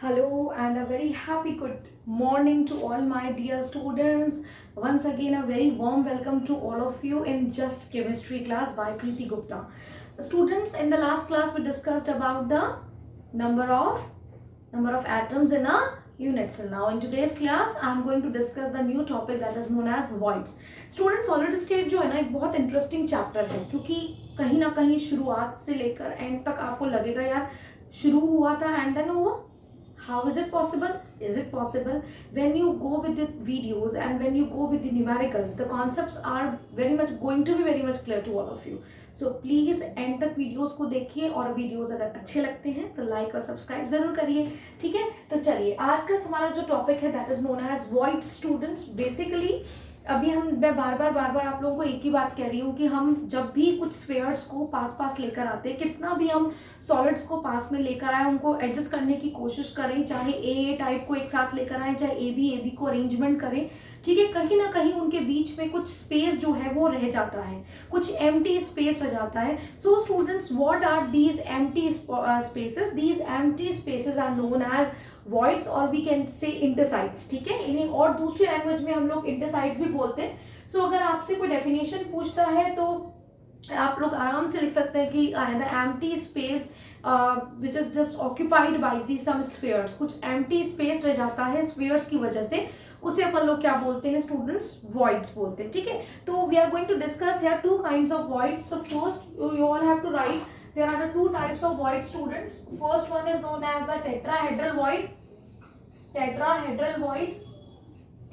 Hello and a very happy good morning to all my dear students. Once again, a very warm welcome to all of you in Just Chemistry class by Preeti Gupta. Students, in the last class we discussed about the number of atoms in a unit cell. Now in today's class I am going to discuss the new topic that is known as voids. Students, solid state जो है ना एक बहुत interesting chapter है, क्योंकि कहीं ना कहीं शुरुआत से लेकर एंड तक आपको लगेगा यार शुरू हुआ था एंड देन वो how is it possible? Is it possible? When you go with the videos and when you go with the numericals, the concepts are very much going to be very much clear to all of you. So please end तक videos को देखिए, और videos अगर अच्छे लगते हैं तो like और subscribe जरूर करिए. ठीक है, तो चलिए आज का हमारा जो topic है that is known as void students. Basically मैं बार बार आप लोगों को एक ही बात कह रही हूँ कि हम जब भी कुछ स्फेयर्स को पास लेकर आते हैं, कितना भी हम सॉलिड्स को पास में लेकर आए, उनको एडजस्ट करने की कोशिश करें, चाहे ए टाइप को एक साथ लेकर आए, चाहे ए बी को अरेंजमेंट करें, ठीक है, कहीं ना कहीं उनके बीच में कुछ स्पेस जो है वो रह जाता है, कुछ एम्प्टी स्पेस रह जाता है. So students, what are these empty spaces? These empty spaces are known as voids और we can say intersites. ठीक है, इन्हें और दूसरी लैंग्वेज में हम लोग intersites भी बोलते हैं. सो अगर आपसे कोई डेफिनेशन पूछता है तो आप लोग आराम से लिख सकते हैं कि the empty space which is just occupied by the some spheres. कुछ एम्प्टी स्पेस रह जाता है स्फीयर्स की वजह से, उसे अपन लोग क्या बोलते हैं स्टूडेंट्स? voids बोलते हैं. ठीक है, तो we are going to discuss here two kinds of voids. So first you all have to write there are the two types of void, students. First one is known as the tetrahedral void.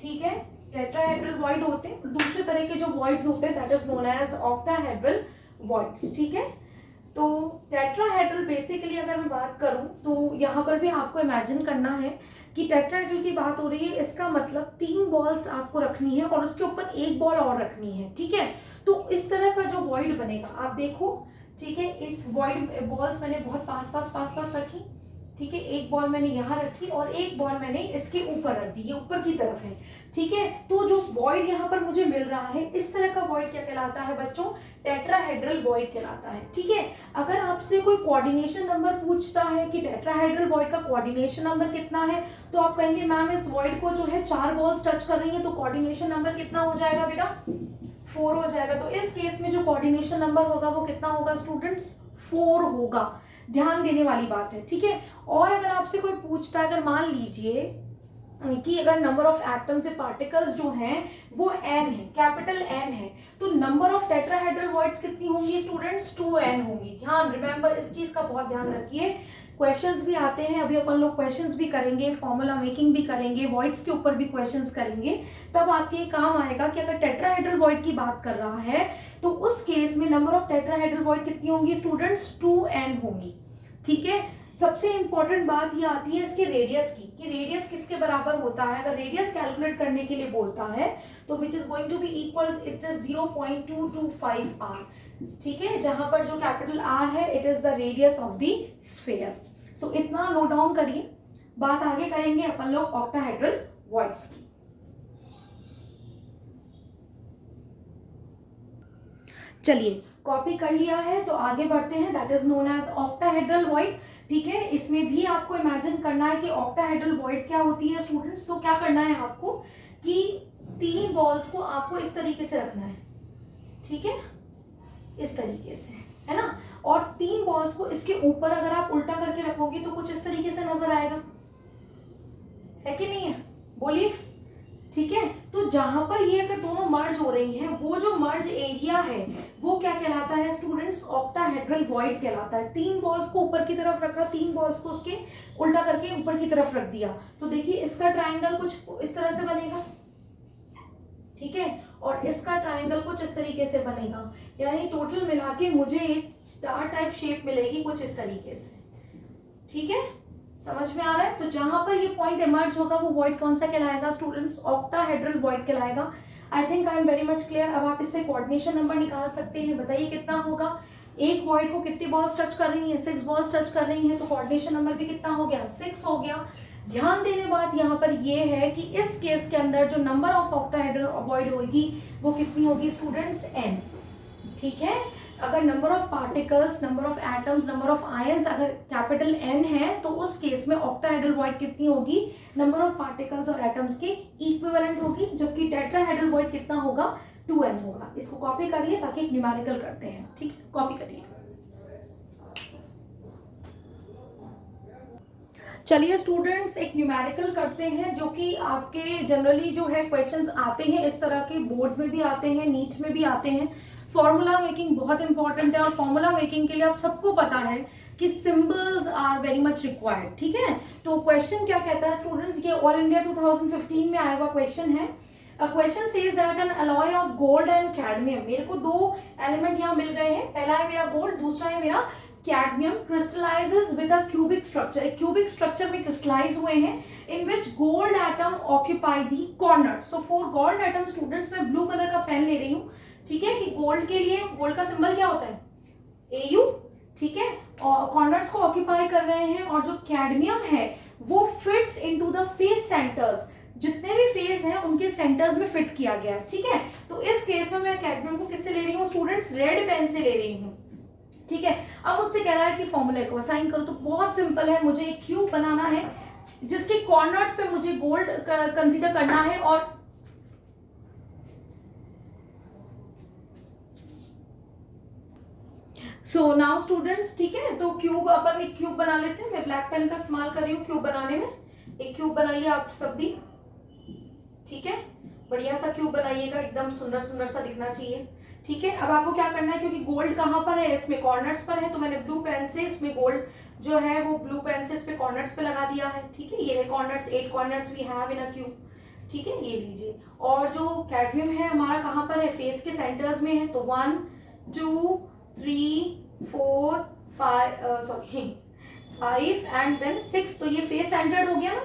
ठीक है, tetrahedral void होते हैं. दूसरे तरह के जो voids होते हैं that is known as octahedral voids. ठीक है, तो tetrahedral बेसिकली अगर मैं बात करूं तो यहाँ पर भी आपको इमेजिन करना है कि tetrahedral की बात हो रही है. इसका मतलब 3 बॉल्स आपको रखनी है और उसके ऊपर एक बॉल और रखनी है. ठीक है, तो इस तरह का जो void बनेगा आप देखो. ठीक है, एक वॉइड बॉल्स मैंने बहुत पास रखी. ठीक है, एक बॉल मैंने यहाँ रखी और एक बॉल मैंने इसके ऊपर रख दी, ये ऊपर की तरफ है. ठीक है, तो जो वॉइड यहाँ पर मुझे मिल रहा है, इस तरह का वॉइड क्या कहलाता है बच्चों? टेट्राहेड्रल वॉइड कहलाता है. ठीक है, अगर आपसे कोई कोऑर्डिनेशन नंबर पूछता है कि टेट्राहेड्रल वॉइड का कोऑर्डिनेशन नंबर कितना है, तो आप कहेंगे मैम इस वॉइड को जो है 4 बॉल्स टच कर रही है, तो कोऑर्डिनेशन नंबर कितना हो जाएगा बेटा? 4 हो जाएगा. तो इस केस में जो कोऑर्डिनेशन नंबर होगा वो कितना होगा स्टूडेंट्स? 4 होगा. ध्यान देने वाली बात है. ठीक है, और अगर आपसे कोई पूछता है, अगर मान लीजिए कि अगर नंबर ऑफ एटम्स से पार्टिकल्स जो हैं वो n है, कैपिटल N है, तो नंबर ऑफ टेट्राहेड्रल वॉइड्स कितनी होंगी स्टूडेंट्स? 2n होंगी. ध्यान, रिमेंबर इस चीज का बहुत ध्यान रखिए. क्वेश्चंस भी आते हैं, अभी अपन लोग क्वेश्चंस भी करेंगे, फॉर्मूला मेकिंग भी करेंगे, वॉइड्स के ऊपर भी क्वेश्चंस करेंगे. तब आपके काम आएगा कि अगर टेट्राहेड्रल वॉइड की बात कर रहा है तो उस केस में नंबर ऑफ टेट्राहेड्रल वॉइड कितनी होंगी स्टूडेंट्स? 2n होंगी. ठीक है, सबसे इंपॉर्टेंट बात ये आती है इसके रेडियस की, कि रेडियस किसके बराबर होता है. अगर रेडियस कैलकुलेट करने के लिए बोलता है तो which is going to be equal, it is 0.225 r. ठीक है, जहां पर जो कैपिटल R है it is the radius of the sphere. So इतना नोट डाउन करिए. बात आगे करेंगे अपन लोग ऑक्टाहेड्रल वॉइड्स की. चलिए, कॉपी कर लिया है तो आगे बढ़ते हैं. That is known as octahedral void. ठीक है, इसमें भी आपको इमेजिन करना है कि ऑक्टाहेड्रल वॉइड क्या होती है स्टूडेंट्स. तो क्या करना है आपको कि 3 बॉल्स को आपको इस तरीके से रखना है. ठीक है, इस तरीके से, है ना, और 3 बॉल्स को इसके ऊपर अगर आप उल्टा करके रखोगे तो कुछ इस तरीके से नजर आएगा, है कि नहीं है? बोलिए. ठीक है, तो जहां पर ये अगर दोनों मर्ज हो रही हैं, वो जो मर्ज एरिया है वो क्या कहलाता है स्टूडेंट्स? ऑक्टाहेड्रल वॉइड कहलाता है. 3 बॉल्स को ऊपर की तरफ रखा, 3 बॉल्स को उसके उल्टा करके ऊपर की तरफ रख दिया, तो देखिए इसका ट्राइंगल कुछ इस तरह से बनेगा. ठीक है, और इसका ट्राइंगल कुछ इस तरीके से बनेगा, यानी टोटल मिला के मुझे एक स्टार टाइप शेप मिलेगी कुछ इस तरीके से. ठीक है, समझ में आ रहा है? तो जहां पर ये पॉइंट इमर्ज होगा वो वॉइड कौन सा कहलाएगा स्टूडेंट्स? ऑक्टाहेड्रल वॉइड कहलाएगा. I think I am very much clear. अब आप इससे कोऑर्डिनेशन नंबर निकाल सकते हैं. बताइए कितना होगा? एक वॉइड को कितनी बॉल्स टच कर रही हैं? 6 बॉल्स टच कर रही हैं, तो कोऑर्डिनेशन नंबर भी कितना हो गया? 6 हो गया. ध्यान देने बात यहाँ पर ये है कि इस केस के अंदर जो नंबर ऑफ ऑक्टाहेड्रल वॉइड होगी वो कितनी होगी स्टूडेंट्स? n. ठीक है, अगर number of particles, number of atoms, number of ions अगर कैपिटल N है तो उस केस में ऑक्टाहेड्रल वॉइड कितनी होगी, नंबर ऑफ पार्टिकल्स और एटम्स के इक्विवेलेंट होगी, जबकि टेट्राहेड्रल वॉइड कितना होगा, 2n होगा। इसको कॉपी करिए ताकि एक न्यूमेरिकल करते हैं, ठीक है, कॉपी करिए। चलिए स्टूडेंट्स एक न्यूमेरिकल करते हैं जो कि आपके जनरली जो है क्वेश्चंस आते हैं इस तरह के, बोर्ड्स में भी आते हैं, नीट में भी आते हैं। फॉर्मूला मेकिंग बहुत इंपॉर्टेंट है और फॉर्मूला मेकिंग के लिए आप सबको पता है कि symbols are very much required, ठीक है। तो क्वेश्चन क्या कहता है स्टूडेंट्स, ये ऑल इंडिया 2015 में आया हुआ क्वेश्चन है। Question says that N alloy of gold and cadmium, मेरे को दो एलिमेंट यहाँ मिल गए हैं, पहला है मेरा गोल्ड, दूसरा है मेरा cadmium, crystallises with a cubic structure, एक क्यूबिक स्ट्रक्चर में क्रिस्टलाइज हुए हैं, in which gold atom occupy the corner. So for gold atom students मैं ब्लू कलर का पेन ले रही हूँ, ठीक है, कि गोल्ड के लिए गोल्ड का सिंबल क्या होता है, AU, ठीक है, और कॉर्नर्स को ऑक्यूपाई कर रहे हैं। और जो कैडमियम है वो fits into the face centres, जितने भी फेस हैं उनके सेंटर्स में फिट किया गया, ठीक है। तो इस केस में मैं कैडमियम को किससे ले रही हूँ स्टूडेंट्स, रेड पेन से ले रही हूँ, ठीक है। अब मुझसे कह रहा है कि फॉर्मूले को असाइन करो, तो बहुत सिंपल है, मुझे एक क्यूब बनाना है जिसके कॉर्नर्स पे मुझे गोल्ड कंसीडर करना है। और सो नाउ स्टूडेंट्स, ठीक है, तो क्यूब, अपन एक क्यूब बना लेते हैं, मैं ब्लैक पेन का इस्तेमाल कर रही हूँ क्यूब बनाने में। एक क्यूब बनाइए आप सब भी, ठीक है, बढ़िया सा क्यूब बनाइएगा, एकदम सुंदर सुंदर सा दिखना चाहिए, ठीक है। अब आपको क्या करना है, क्योंकि गोल्ड कहाँ पर है, इसमें कॉर्नर्स पर है, तो मैंने ब्लू पेन से इसमें गोल्ड जो है वो ब्लू पेन से इस पे कॉर्नर्स पे लगा दिया है, ठीक है। ये है corners, 8 corners we have in a cube, ठीक है, ये लीजिए। और जो कैडमियम है हमारा कहाँ पर है, फेस के सेंटर्स में है, तो 1 2 3 4 5 एंड देन 6, तो ये फेस सेंटर्ड हो गया ना,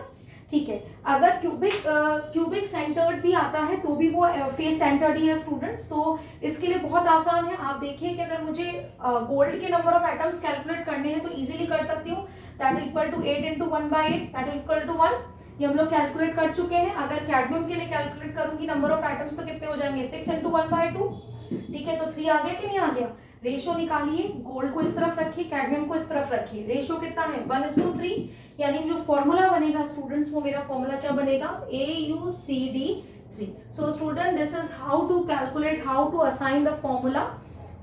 ठीक है। अगर क्यूबिक सेंटर्ड भी आता है तो भी वो फेस सेंटर्ड ही है स्टूडेंट्स। तो इसके लिए बहुत आसान है, आप देखिए कि अगर मुझे गोल्ड के नंबर ऑफ एटम्स कैलकुलेट करने हैं तो इजीली कर सकती हूँ, that is equal to 8 into 1/8, that is equal to 1, ये हम लोग कैलकुलेट कर चुके हैं। अगर कैडमियम के लिए कैलकुलेट करूंगी नंबर ऑफ एटम्स तो कितने हो जाएंगे, 6 into 1/2, ठीक है। तो 3 आ गया कि नहीं आ गया, रेशो निकालिए, गोल्ड को इस तरफ रखिए, कैडमियम को इस तरफ रखिए, रेशो कितना है 1:3, यानी जो फॉर्मूला बनेगा स्टूडेंट्स वो मेरा फॉर्मूला क्या बनेगा, AuCd3। So student this is how to calculate, how to assign the formula,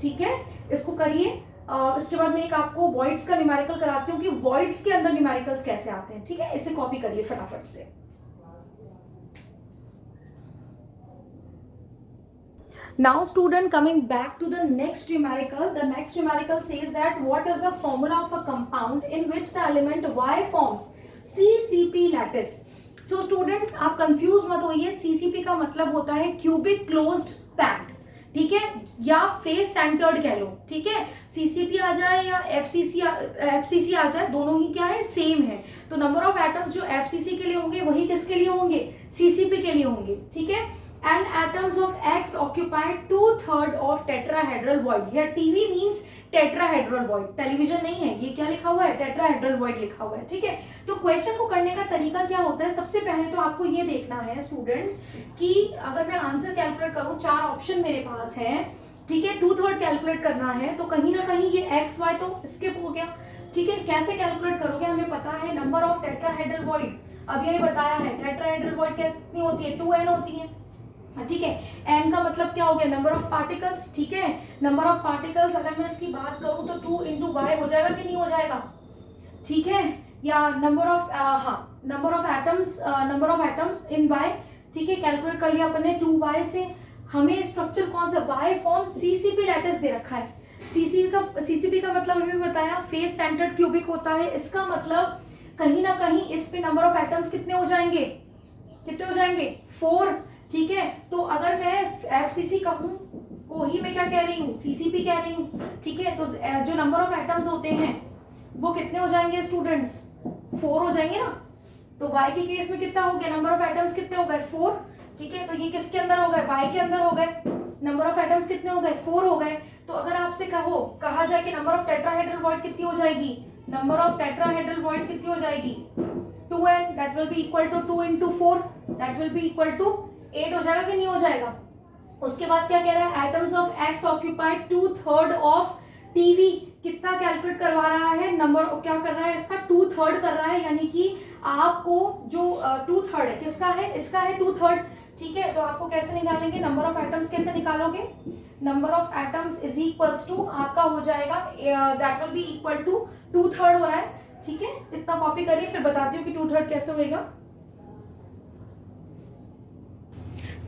ठीक है, इसको करिए। इसके बाद मैं एक आपको वॉइड्स का न्यूमेरिकल कराती हूँ कि वॉइड्स के अंदर न्यूमेरिकल्स कैसे आते हैं, ठीक है, इसे कॉपी करिए फटाफट से। Now student, coming back to the next numerical, the next numerical says that what is the formula of a compound in which the element Y forms CCP lattice. So students आप confuse मत होइए, CCP का मतलब होता है cubic closed packed, ठीक है, या फेस सेंटर्ड कह लो, ठीक है। CCP आ जाए या FCC आ जाए, दोनों ही क्या है, सेम है। तो नंबर ऑफ एटम्स जो FCC के लिए होंगे वही किसके लिए होंगे, CCP के लिए होंगे, ठीक है। And atoms of X occupy 2/3 of tetrahedral void. Here TV means tetrahedral void. Television नहीं है, ये क्या लिखा हुआ है, tetrahedral void लिखा हुआ है, ठीक है। तो क्वेश्चन को करने का तरीका क्या होता है, सबसे पहले तो आपको ये देखना है स्टूडेंट्स कि अगर मैं आंसर कैलकुलेट करूं, 4 ऑप्शन मेरे पास है, ठीक है, 2/3 कैलकुलेट करना है, तो कहीं ना कहीं ये XY तो स्किप हो गया, ठीक है। कैसे कैलकुलेट करोगे, हमें पता है नंबर ऑफ टेट्राहेड्रल वॉइड, अब यही बताया है, टेट्राहेड्रल वॉइड कितनी होती है, 2n होती है, ठीक है। n का मतलब क्या हो गया, नंबर ऑफ पार्टिकल्स, ठीक है। नंबर ऑफ पार्टिकल्स अगर मैं इसकी बात करूं तो 2 into y हो जाएगा कि नहीं हो जाएगा, ठीक है। या number of number of atoms in y, ठीक है, कैलकुलेट कर लिया अपन ने 2y से। हमें स्ट्रक्चर कौन सा, y फॉर्म CCP लैटिस दे रखा है। CCP का मतलब हमें बताया फेस सेंटर्ड क्यूबिक होता है, इसका मतलब कहीं ना कहीं इस पे नंबर ऑफ एटम्स कितने हो जाएंगे, 4, ठीक है। तो अगर मैं FCC कहूं वो ही मैं क्या कह रही हूँ, CCP कह रही हूँ, ठीक है। तो जो नंबर ऑफ एटम्स होते हैं वो कितने हो जाएंगे स्टूडेंट्स, 4 हो जाएंगे ना। तो Y के केस में कितना हो गया, नंबर ऑफ एटम्स कितने हो गए, 4, ठीक है। तो ये किसके अंदर हो गए, Y के अंदर हो गए, नंबर ऑफ एटम्स कितने हो गए, 4 हो गए। तो अगर आपसे कहा जाए कि नंबर ऑफ टेट्राहेड्रल वॉइड कितनी हो जाएगी, नंबर ऑफ टेट्राहेड्रल वॉइड कितनी हो जाएगी, 2n, that will be equal to 2 into 4, that will be equal to 8 हो जाएगा कि नहीं हो जाएगा, उसके बाद क्या कह रहा है, atoms of x occupied 2/3 of TV, कितना कैलकुलेट करवा रहा है, नंबर क्या कर रहा है इसका, 2/3 कर रहा है, यानी कि आपको जो 2/3 है किसका है, इसका है 2/3, ठीक है। तो आपको कैसे निकालेंगे, नंबर ऑफ एटम्स कैसे निकालोगे, number of atoms is equals to आपका हो जाएगा that will be equal to 2/3 हो रहा है, ठीक है। इतना कॉपी करिए, फिर बताती हूँ कि 2/3 कैसे होएगा,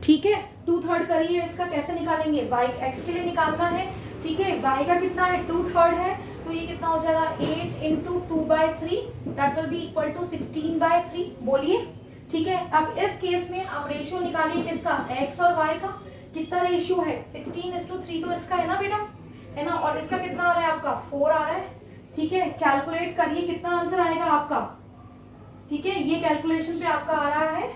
ठीक है। 2/3 करिए, इसका कैसे निकालेंगे, y x के लिए निकालना है, ठीक है। y का कितना है, 2/3 है, तो ये कितना हो जाएगा 8 into 2/3 that will be equal to 16/3, बोलिए, ठीक है। अब इस केस में आप रेशियो निकालिए किसका, x और y का, कितना रेशियो है 16:3, तो इसका है ना बेटा, है ना, और इसका कितना आ रहा है आपका 4 आ रहा है, ठीक है। कैलकुलेट करिए कितना आंसर आएगा आपका, ठीक है। ये कैलकुलेशन पे आपका आ रहा है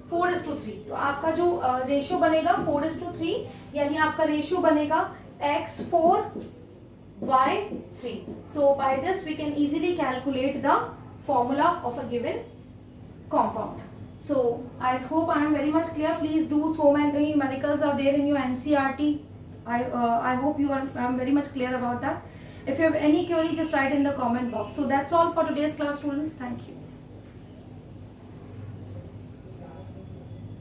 4:3, तो आपका जो रेशियो बनेगा 4:3, यानी आपका रेशियो बनेगा x4 y3. So by this we can easily calculate the formula of a given compound. So I hope I am very much clear. Please do, so many numericals are there in your NCERT. I hope you are very much clear about that. If you have any query, just write in the comment box. So that's all for today's class, students. Thank you.